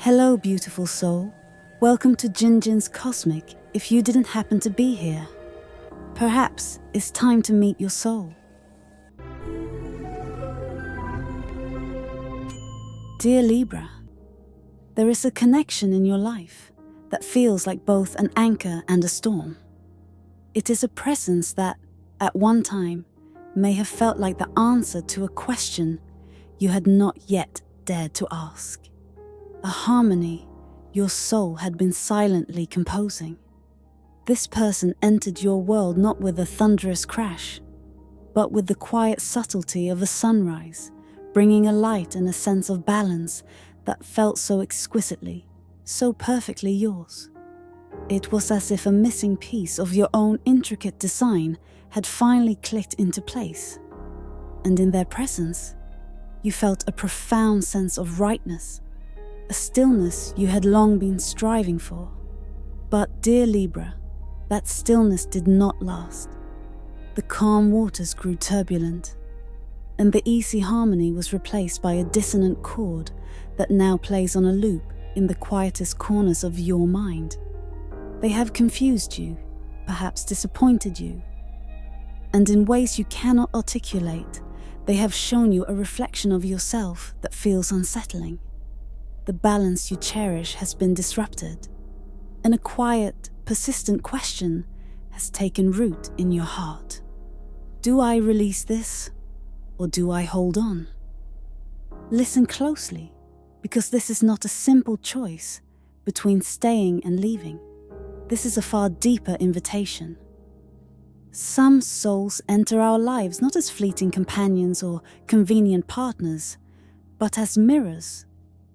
Hello, beautiful soul. Welcome to Jinjin's Cosmic. If you didn't happen to be here, perhaps it's time to meet your soul. Dear Libra, there is a connection in your life that feels like both an anchor and a storm. It is a presence that, at one time, may have felt like the answer to a question you had not yet dared to ask. A harmony your soul had been silently composing. This person entered your world not with a thunderous crash, but with the quiet subtlety of a sunrise, bringing a light and a sense of balance that felt so exquisitely, so perfectly yours. It was as if a missing piece of your own intricate design had finally clicked into place. And in their presence, you felt a profound sense of rightness, a stillness you had long been striving for. But, dear Libra, that stillness did not last. The calm waters grew turbulent, and the easy harmony was replaced by a dissonant chord that now plays on a loop in the quietest corners of your mind. They have confused you, perhaps disappointed you, and in ways you cannot articulate, they have shown you a reflection of yourself that feels unsettling. The balance you cherish has been disrupted, and a quiet, persistent question has taken root in your heart. Do I release this, or do I hold on? Listen closely, because this is not a simple choice between staying and leaving. This is a far deeper invitation. Some souls enter our lives not as fleeting companions or convenient partners, but as mirrors.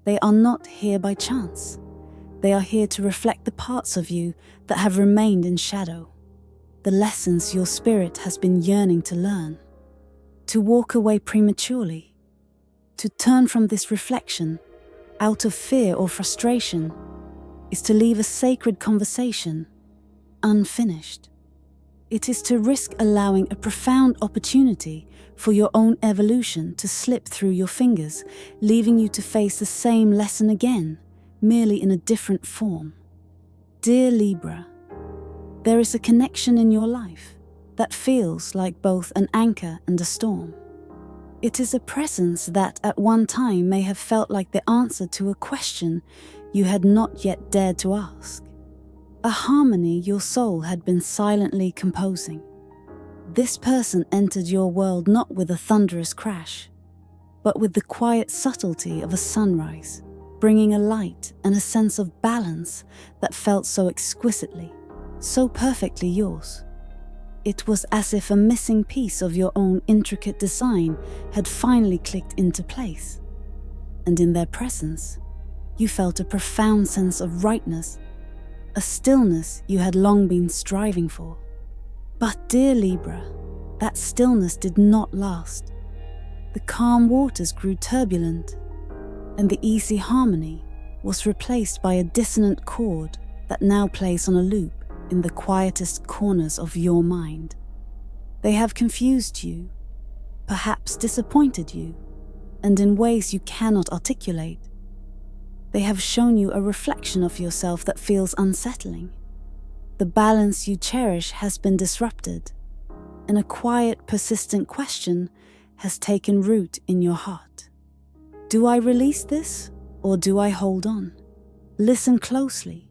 They are not here by chance. They are here to reflect the parts of you that have remained in shadow, the lessons your spirit has been yearning to learn. To walk away prematurely, to turn from this reflection out of fear or frustration, is to leave a sacred conversation unfinished. It is to risk allowing a profound opportunity for your own evolution to slip through your fingers, leaving you to face the same lesson again, merely in a different form. Dear Libra, there is a connection in your life that feels like both an anchor and a storm. It is a presence that at one time may have felt like the answer to a question you had not yet dared to ask. A harmony your soul had been silently composing. This person entered your world not with a thunderous crash, but with the quiet subtlety of a sunrise, bringing a light and a sense of balance that felt so exquisitely, so perfectly yours. It was as if a missing piece of your own intricate design had finally clicked into place. And in their presence, you felt a profound sense of rightness, a stillness you had long been striving for. But, dear Libra, that stillness did not last. The calm waters grew turbulent, and the easy harmony was replaced by a dissonant chord that now plays on a loop in the quietest corners of your mind. They have confused you, perhaps disappointed you, and in ways you cannot articulate. They have shown you a reflection of yourself that feels unsettling. The balance you cherish has been disrupted, and a quiet, persistent question has taken root in your heart. Do I release this, or do I hold on? Listen closely,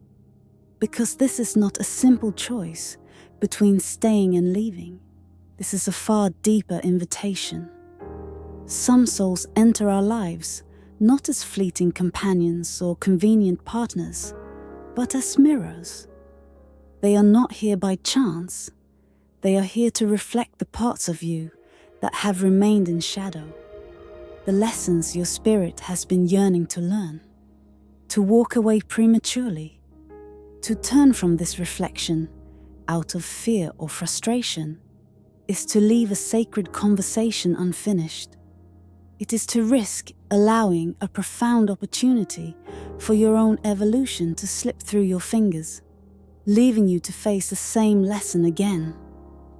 because this is not a simple choice between staying and leaving. This is a far deeper invitation. Some souls enter our lives not as fleeting companions or convenient partners, but as mirrors. They are not here by chance. They are here to reflect the parts of you that have remained in shadow, the lessons your spirit has been yearning to learn. To walk away prematurely, to turn from this reflection out of fear or frustration, is to leave a sacred conversation unfinished. It is to risk allowing a profound opportunity for your own evolution to slip through your fingers, leaving you to face the same lesson again,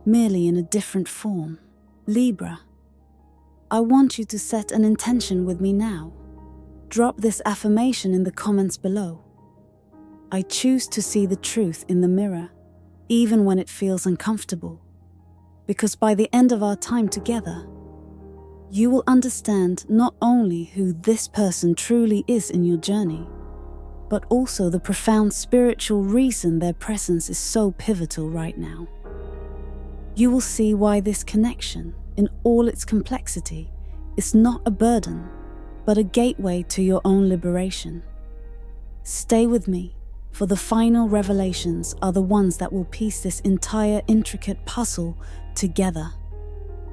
merely in a different form. Libra, I want you to set an intention with me now. Drop this affirmation in the comments below. I choose to see the truth in the mirror, even when it feels uncomfortable. Because by the end of our time together, you will understand not only who this person truly is in your journey, but also the profound spiritual reason their presence is so pivotal right now. You will see why this connection, in all its complexity, is not a burden, but a gateway to your own liberation. Stay with me, for the final revelations are the ones that will piece this entire intricate puzzle together.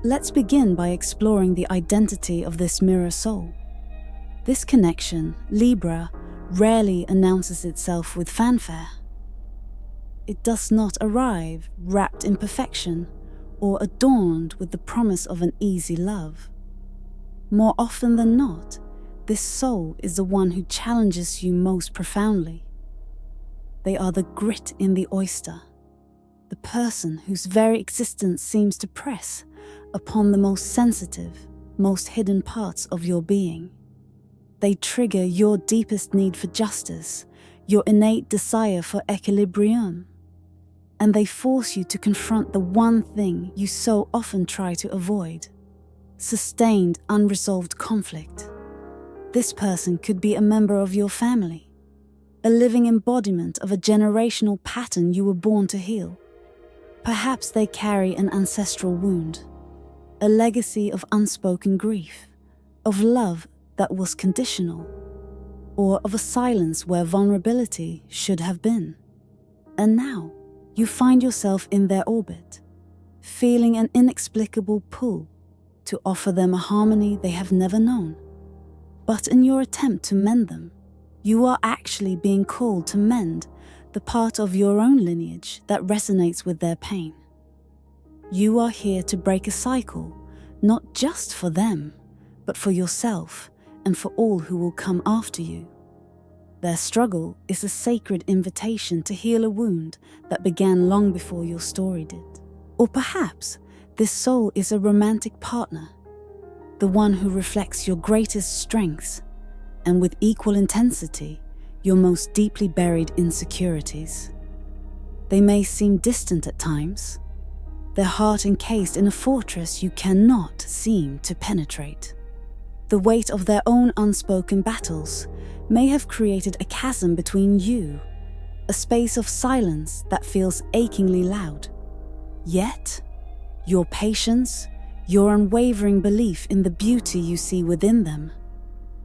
Let's begin by exploring the identity of this mirror soul. This connection, Libra, rarely announces itself with fanfare. It does not arrive wrapped in perfection or adorned with the promise of an easy love. More often than not, this soul is the one who challenges you most profoundly. They are the grit in the oyster, the person whose very existence seems to press upon the most sensitive, most hidden parts of your being. They trigger your deepest need for justice, your innate desire for equilibrium, and they force you to confront the one thing you so often try to avoid: sustained, unresolved conflict. This person could be a member of your family, a living embodiment of a generational pattern you were born to heal. Perhaps they carry an ancestral wound, a legacy of unspoken grief, of love that was conditional, or of a silence where vulnerability should have been. And now, you find yourself in their orbit, feeling an inexplicable pull to offer them a harmony they have never known. But in your attempt to mend them, you are actually being called to mend the part of your own lineage that resonates with their pain. You are here to break a cycle, not just for them, but for yourself and for all who will come after you. Their struggle is a sacred invitation to heal a wound that began long before your story did. Or perhaps this soul is a romantic partner, the one who reflects your greatest strengths, and with equal intensity, your most deeply buried insecurities. They may seem distant at times, their heart encased in a fortress you cannot seem to penetrate. The weight of their own unspoken battles may have created a chasm between you, a space of silence that feels achingly loud. Yet, your patience, your unwavering belief in the beauty you see within them,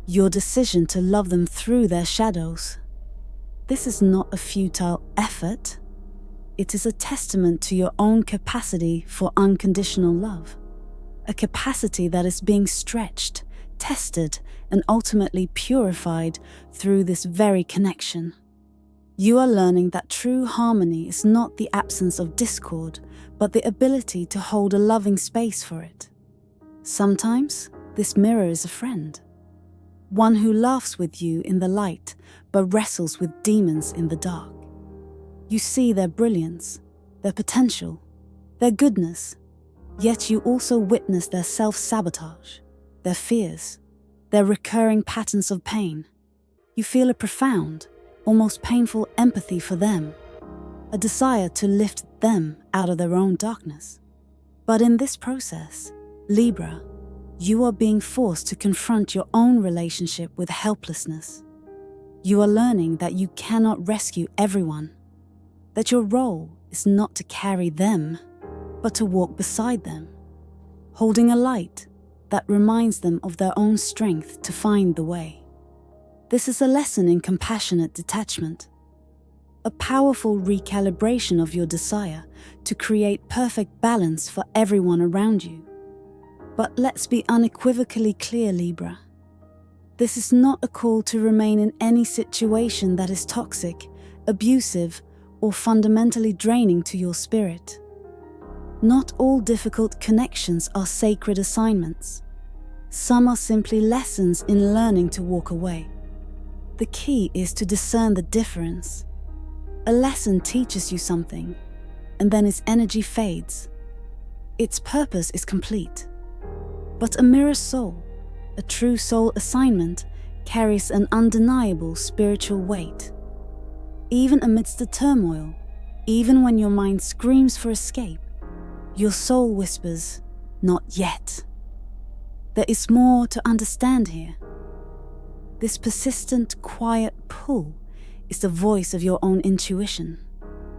your decision to love them through their shadows. This is not a futile effort. It is a testament to your own capacity for unconditional love, a capacity that is being stretched, tested, and ultimately purified through this very connection. You are learning that true harmony is not the absence of discord, but the ability to hold a loving space for it. Sometimes, this mirror is a friend, one who laughs with you in the light, but wrestles with demons in the dark. You see their brilliance, their potential, their goodness, yet you also witness their self-sabotage, their fears, their recurring patterns of pain. You feel a profound, almost painful empathy for them, a desire to lift them out of their own darkness. But in this process, Libra, you are being forced to confront your own relationship with helplessness. You are learning that you cannot rescue everyone, that your role is not to carry them, but to walk beside them, holding a light that reminds them of their own strength to find the way. This is a lesson in compassionate detachment, a powerful recalibration of your desire to create perfect balance for everyone around you. But let's be unequivocally clear, Libra. This is not a call to remain in any situation that is toxic, abusive, or fundamentally draining to your spirit. Not all difficult connections are sacred assignments. Some are simply lessons in learning to walk away. The key is to discern the difference. A lesson teaches you something, and then its energy fades. Its purpose is complete. But a mirror soul, a true soul assignment, carries an undeniable spiritual weight. Even amidst the turmoil, even when your mind screams for escape, your soul whispers, "Not yet." There is more to understand here. This persistent, quiet pull is the voice of your own intuition,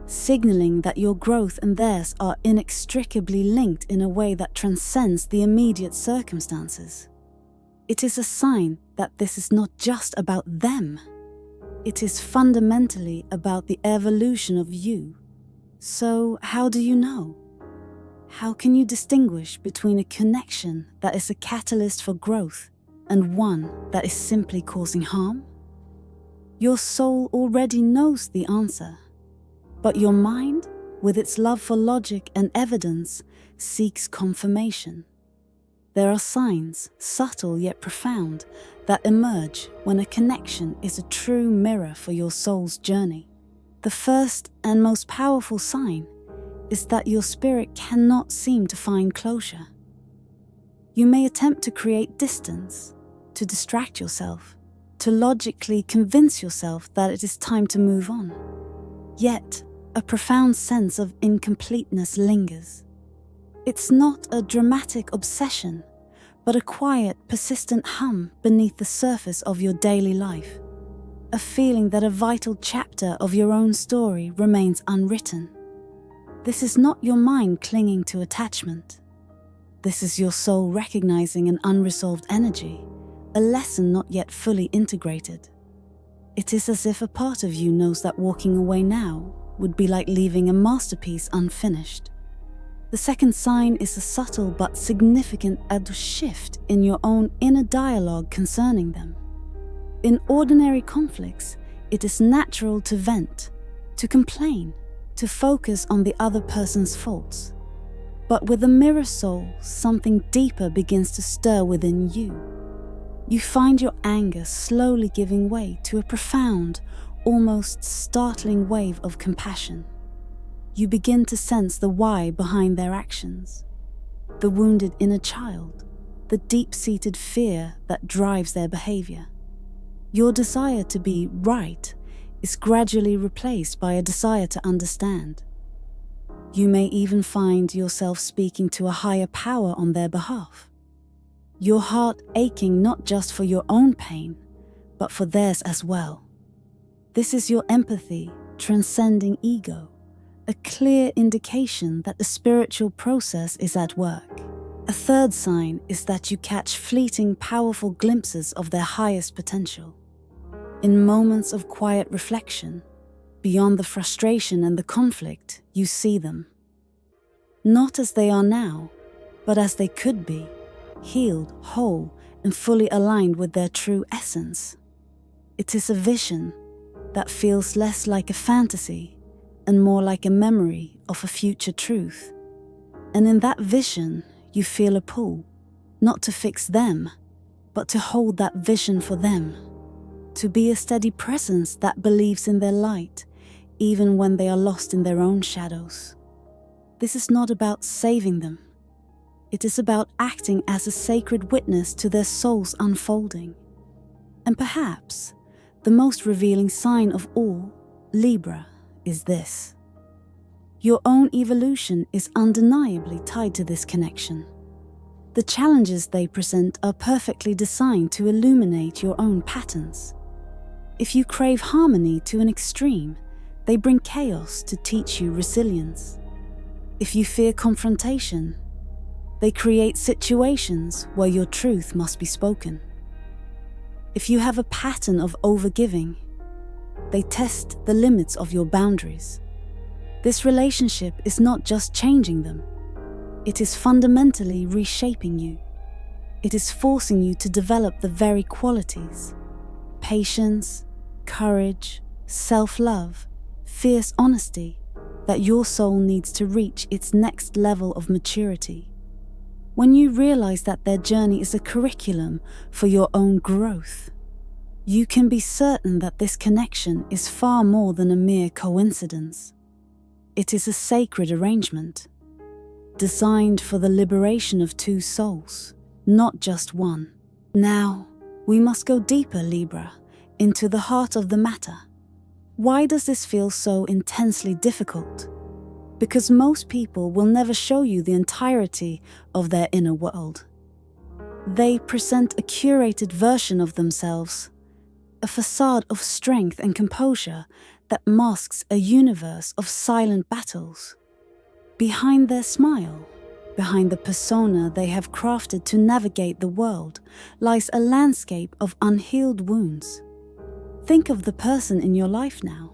signaling that your growth and theirs are inextricably linked in a way that transcends the immediate circumstances. It is a sign that this is not just about them. It is fundamentally about the evolution of you. So, how do you know? How can you distinguish between a connection that is a catalyst for growth and one that is simply causing harm? Your soul already knows the answer, but your mind, with its love for logic and evidence, seeks confirmation. There are signs, subtle yet profound, that emerge when a connection is a true mirror for your soul's journey. The first and most powerful sign is that your spirit cannot seem to find closure. You may attempt to create distance, to distract yourself, to logically convince yourself that it is time to move on. Yet, a profound sense of incompleteness lingers. It's not a dramatic obsession, but a quiet, persistent hum beneath the surface of your daily life. A feeling that a vital chapter of your own story remains unwritten. This is not your mind clinging to attachment. This is your soul recognizing an unresolved energy, a lesson not yet fully integrated. It is as if a part of you knows that walking away now would be like leaving a masterpiece unfinished. The second sign is a subtle but significant shift in your own inner dialogue concerning them. In ordinary conflicts, it is natural to vent, to complain, to focus on the other person's faults. But with a mirror soul, something deeper begins to stir within you. You find your anger slowly giving way to a profound, almost startling wave of compassion. You begin to sense the why behind their actions, the wounded inner child, the deep-seated fear that drives their behavior. Your desire to be right is gradually replaced by a desire to understand. You may even find yourself speaking to a higher power on their behalf. Your heart aching not just for your own pain, but for theirs as well. This is your empathy transcending ego, a clear indication that the spiritual process is at work. A third sign is that you catch fleeting, powerful glimpses of their highest potential. In moments of quiet reflection, beyond the frustration and the conflict, you see them. Not as they are now, but as they could be, healed, whole, and fully aligned with their true essence. It is a vision that feels less like a fantasy and more like a memory of a future truth. And in that vision, you feel a pull, not to fix them, but to hold that vision for them, to be a steady presence that believes in their light, even when they are lost in their own shadows. This is not about saving them. It is about acting as a sacred witness to their soul's unfolding. And perhaps the most revealing sign of all, Libra, is this. Your own evolution is undeniably tied to this connection. The challenges they present are perfectly designed to illuminate your own patterns. If you crave harmony to an extreme, they bring chaos to teach you resilience. If you fear confrontation, they create situations where your truth must be spoken. If you have a pattern of overgiving, they test the limits of your boundaries. This relationship is not just changing them, it is fundamentally reshaping you. It is forcing you to develop the very qualities: patience, courage, self-love, fierce honesty that your soul needs to reach its next level of maturity. When you realize that their journey is a curriculum for your own growth, you can be certain that this connection is far more than a mere coincidence. It is a sacred arrangement, designed for the liberation of two souls, not just one. Now, We must go deeper, Libra, into the heart of the matter. Why does this feel so intensely difficult? Because most people will never show you the entirety of their inner world. They present a curated version of themselves, a facade of strength and composure that masks a universe of silent battles. Behind their smile, behind the persona they have crafted to navigate the world, lies a landscape of unhealed wounds. Think of the person in your life now.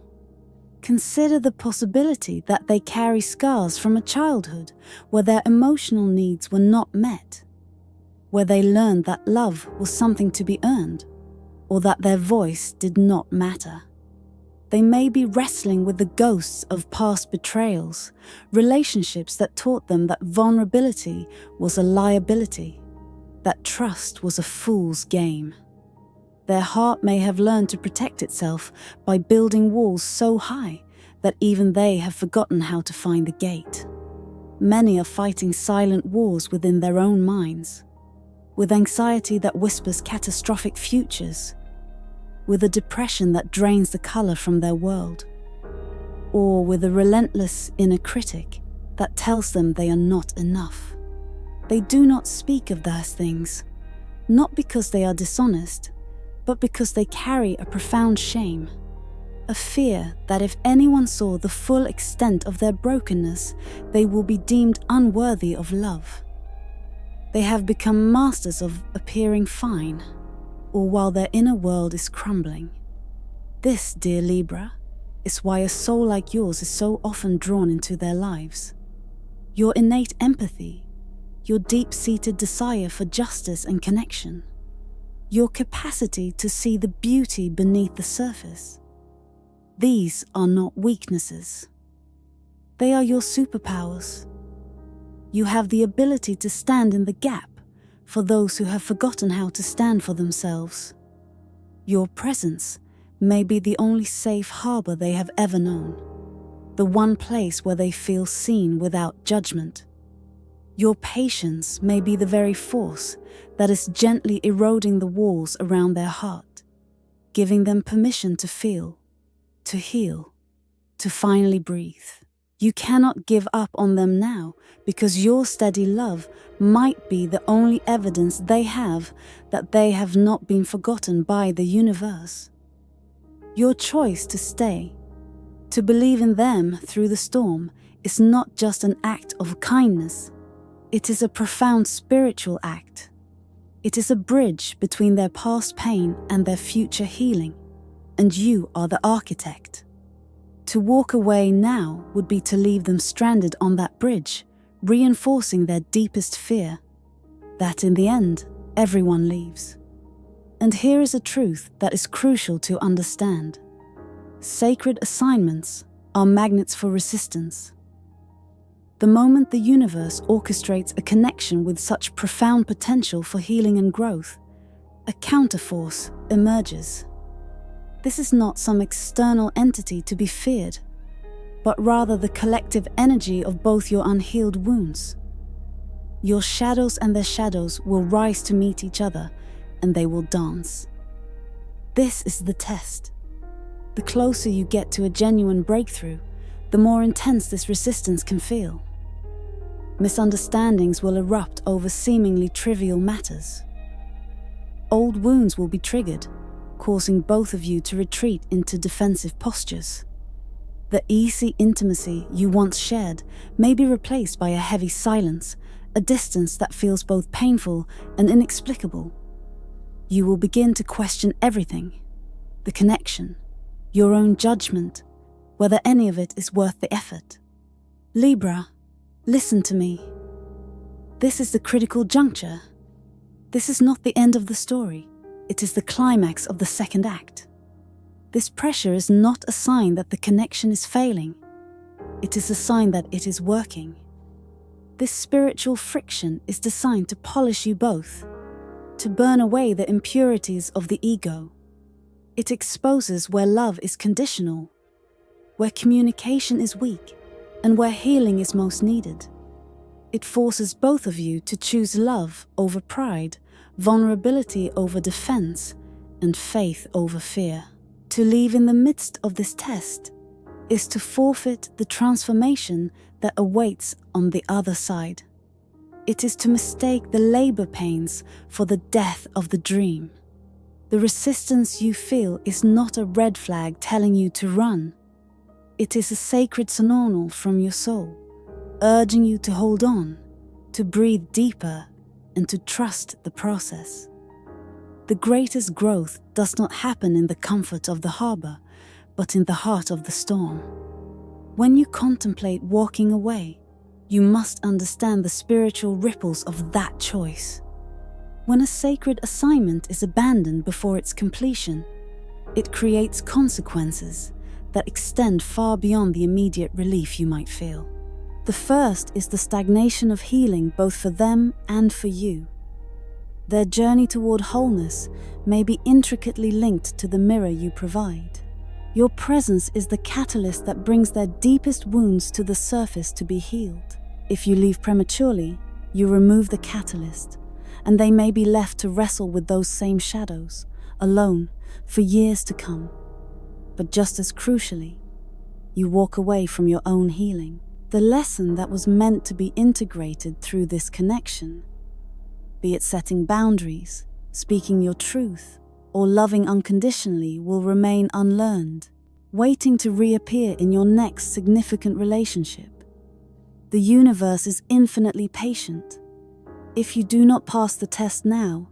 Consider the possibility that they carry scars from a childhood where their emotional needs were not met, where they learned that love was something to be earned, or that their voice did not matter. They may be wrestling with the ghosts of past betrayals, relationships that taught them that vulnerability was a liability, that trust was a fool's game. Their heart may have learned to protect itself by building walls so high that even they have forgotten how to find the gate. Many are fighting silent wars within their own minds, with anxiety that whispers catastrophic futures, with a depression that drains the color from their world, or with a relentless inner critic that tells them they are not enough. They do not speak of those things, not because they are dishonest, but because they carry a profound shame, a fear that if anyone saw the full extent of their brokenness, they will be deemed unworthy of love. They have become masters of appearing fine, or while their inner world is crumbling. This, dear Libra, is why a soul like yours is so often drawn into their lives. Your innate empathy, your deep-seated desire for justice and connection, your capacity to see the beauty beneath the surface. These are not weaknesses. They are your superpowers. You have the ability to stand in the gap for those who have forgotten how to stand for themselves. Your presence may be the only safe harbor they have ever known, the one place where they feel seen without judgment. Your patience may be the very force that is gently eroding the walls around their heart, giving them permission to feel, to heal, to finally breathe. You cannot give up on them now because your steady love might be the only evidence they have that they have not been forgotten by the universe. Your choice to stay, to believe in them through the storm, is not just an act of kindness. It is a profound spiritual act. It is a bridge between their past pain and their future healing, and you are the architect. To walk away now would be to leave them stranded on that bridge, reinforcing their deepest fear, that in the end, everyone leaves. And here is a truth that is crucial to understand. Sacred assignments are magnets for resistance. The moment the universe orchestrates a connection with such profound potential for healing and growth, a counterforce emerges. This is not some external entity to be feared, but rather the collective energy of both your unhealed wounds. Your shadows and their shadows will rise to meet each other, and they will dance. This is the test. The closer you get to a genuine breakthrough, the more intense this resistance can feel. Misunderstandings will erupt over seemingly trivial matters. Old wounds will be triggered, causing both of you to retreat into defensive postures. The easy intimacy you once shared may be replaced by a heavy silence, a distance that feels both painful and inexplicable. You will begin to question everything: the connection, your own judgment, whether any of it is worth the effort. Libra, listen to me. This is the critical juncture. This is not the end of the story. It is the climax of the second act. This pressure is not a sign that the connection is failing. It is a sign that it is working. This spiritual friction is designed to polish you both, to burn away the impurities of the ego. It exposes where love is conditional, where communication is weak, and where healing is most needed. It forces both of you to choose love over pride, vulnerability over defense, and faith over fear. To leave in the midst of this test is to forfeit the transformation that awaits on the other side. It is to mistake the labor pains for the death of the dream. The resistance you feel is not a red flag telling you to run. It is a sacred signal from your soul, urging you to hold on, to breathe deeper, and to trust the process. The greatest growth does not happen in the comfort of the harbor, but in the heart of the storm. When you contemplate walking away, you must understand the spiritual ripples of that choice. When a sacred assignment is abandoned before its completion, it creates consequences that extend far beyond the immediate relief you might feel. The first is the stagnation of healing both for them and for you. Their journey toward wholeness may be intricately linked to the mirror you provide. Your presence is the catalyst that brings their deepest wounds to the surface to be healed. If you leave prematurely, you remove the catalyst, and they may be left to wrestle with those same shadows, alone, for years to come. But just as crucially, you walk away from your own healing. The lesson that was meant to be integrated through this connection, be it setting boundaries, speaking your truth, or loving unconditionally, will remain unlearned, waiting to reappear in your next significant relationship. The universe is infinitely patient. If you do not pass the test now,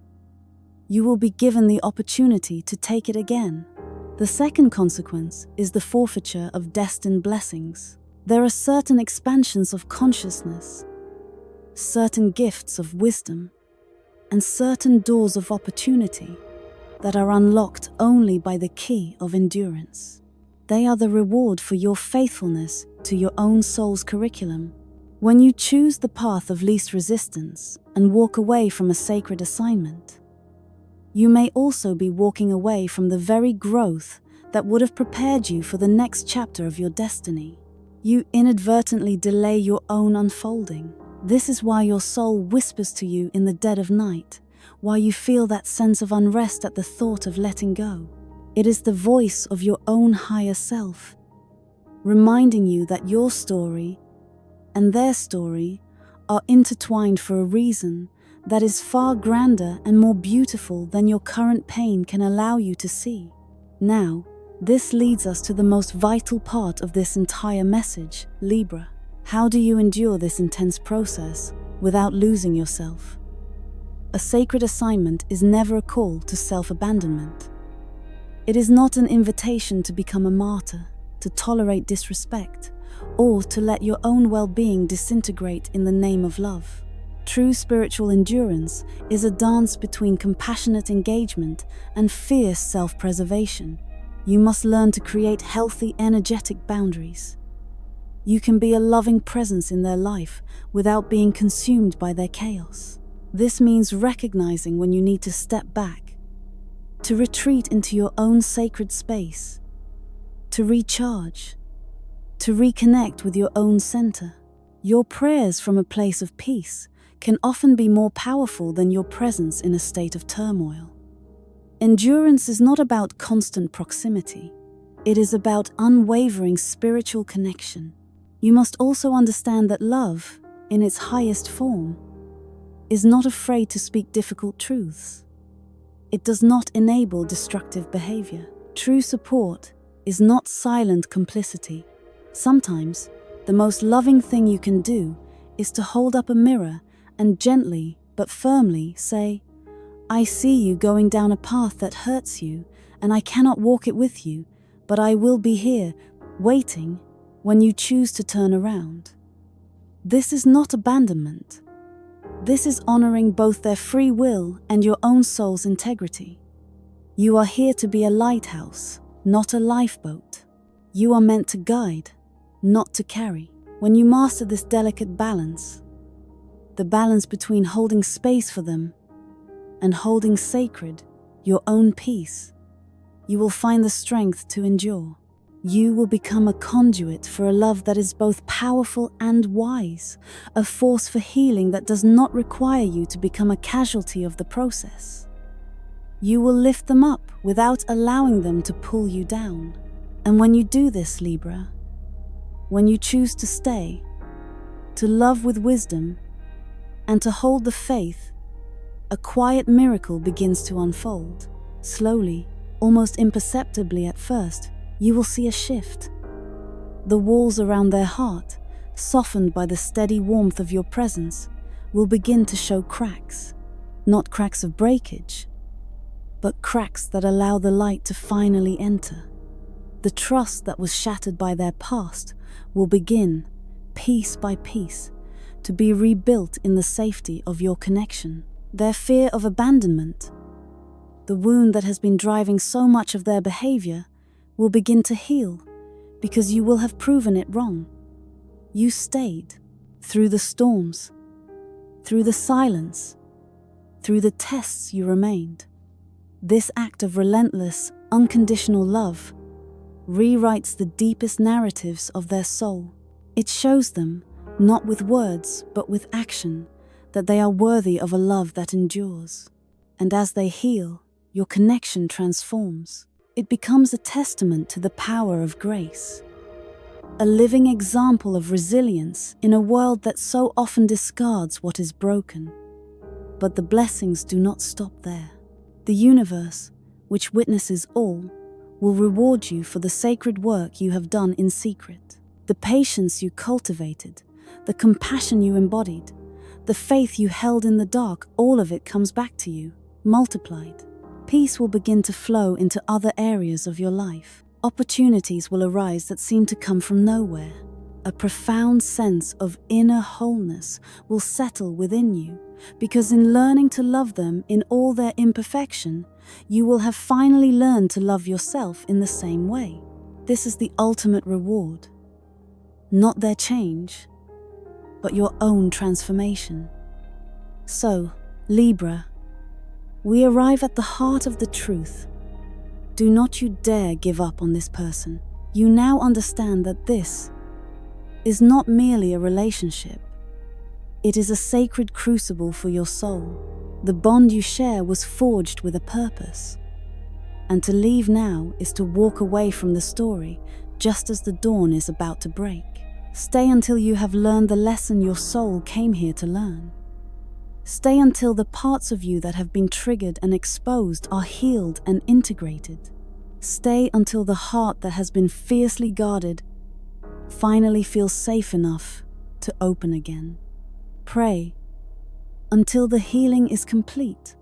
you will be given the opportunity to take it again. The second consequence is the forfeiture of destined blessings. There are certain expansions of consciousness, certain gifts of wisdom, and certain doors of opportunity that are unlocked only by the key of endurance. They are the reward for your faithfulness to your own soul's curriculum. When you choose the path of least resistance and walk away from a sacred assignment, you may also be walking away from the very growth that would have prepared you for the next chapter of your destiny. You inadvertently delay your own unfolding. This is why your soul whispers to you in the dead of night, why you feel that sense of unrest at the thought of letting go. It is the voice of your own higher self, reminding you that your story and their story are intertwined for a reason that is far grander and more beautiful than your current pain can allow you to see. Now, this leads us to the most vital part of this entire message, Libra. How do you endure this intense process without losing yourself? A sacred assignment is never a call to self-abandonment. It is not an invitation to become a martyr, to tolerate disrespect, or to let your own well-being disintegrate in the name of love. True spiritual endurance is a dance between compassionate engagement and fierce self-preservation. You must learn to create healthy, energetic boundaries. You can be a loving presence in their life without being consumed by their chaos. This means recognizing when you need to step back, to retreat into your own sacred space, to recharge, to reconnect with your own center. Your prayers from a place of peace can often be more powerful than your presence in a state of turmoil. Endurance is not about constant proximity. It is about unwavering spiritual connection. You must also understand that love, in its highest form, is not afraid to speak difficult truths. It does not enable destructive behavior. True support is not silent complicity. Sometimes, the most loving thing you can do is to hold up a mirror and gently but firmly say, "I see you going down a path that hurts you, and I cannot walk it with you, but I will be here, waiting, when you choose to turn around." This is not abandonment. This is honoring both their free will and your own soul's integrity. You are here to be a lighthouse, not a lifeboat. You are meant to guide, not to carry. When you master this delicate balance, the balance between holding space for them and holding sacred your own peace, you will find the strength to endure. You will become a conduit for a love that is both powerful and wise, a force for healing that does not require you to become a casualty of the process. You will lift them up without allowing them to pull you down. And when you do this, Libra, when you choose to stay, to love with wisdom, and to hold the faith, a quiet miracle begins to unfold. Slowly, almost imperceptibly at first, you will see a shift. The walls around their heart, softened by the steady warmth of your presence, will begin to show cracks. Not cracks of breakage, but cracks that allow the light to finally enter. The trust that was shattered by their past will begin, piece by piece, to be rebuilt in the safety of your connection. Their fear of abandonment, the wound that has been driving so much of their behavior, will begin to heal because you will have proven it wrong. You stayed through the storms, through the silence, through the tests. You remained. This act of relentless, unconditional love rewrites the deepest narratives of their soul. It shows them, not with words but with action, that they are worthy of a love that endures. And as they heal, your connection transforms. It becomes a testament to the power of grace, a living example of resilience in a world that so often discards what is broken. But the blessings do not stop there. The universe, which witnesses all, will reward you for the sacred work you have done in secret. The patience you cultivated, the compassion you embodied, the faith you held in the dark, all of it comes back to you, multiplied. Peace will begin to flow into other areas of your life. Opportunities will arise that seem to come from nowhere. A profound sense of inner wholeness will settle within you, because in learning to love them in all their imperfection, you will have finally learned to love yourself in the same way. This is the ultimate reward. Not their change, but your own transformation. So, Libra, we arrive at the heart of the truth. Do not you dare give up on this person. You now understand that this is not merely a relationship. It is a sacred crucible for your soul. The bond you share was forged with a purpose. And to leave now is to walk away from the story just as the dawn is about to break. Stay until you have learned the lesson your soul came here to learn. Stay until the parts of you that have been triggered and exposed are healed and integrated. Stay until the heart that has been fiercely guarded finally feels safe enough to open again. Pray until the healing is complete,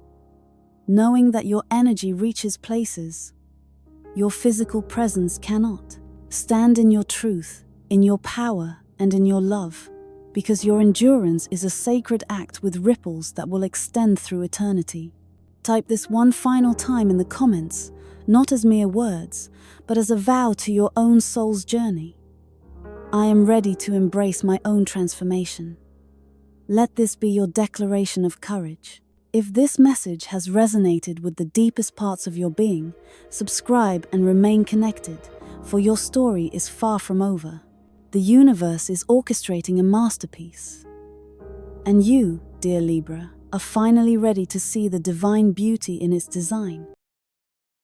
knowing that your energy reaches places your physical presence cannot. Stand in your truth, in your power, and in your love, because your endurance is a sacred act with ripples that will extend through eternity. Type this one final time in the comments, not as mere words, but as a vow to your own soul's journey. I am ready to embrace my own transformation. Let this be your declaration of courage. If this message has resonated with the deepest parts of your being, subscribe and remain connected, for your story is far from over. The universe is orchestrating a masterpiece. And you, dear Libra, are finally ready to see the divine beauty in its design.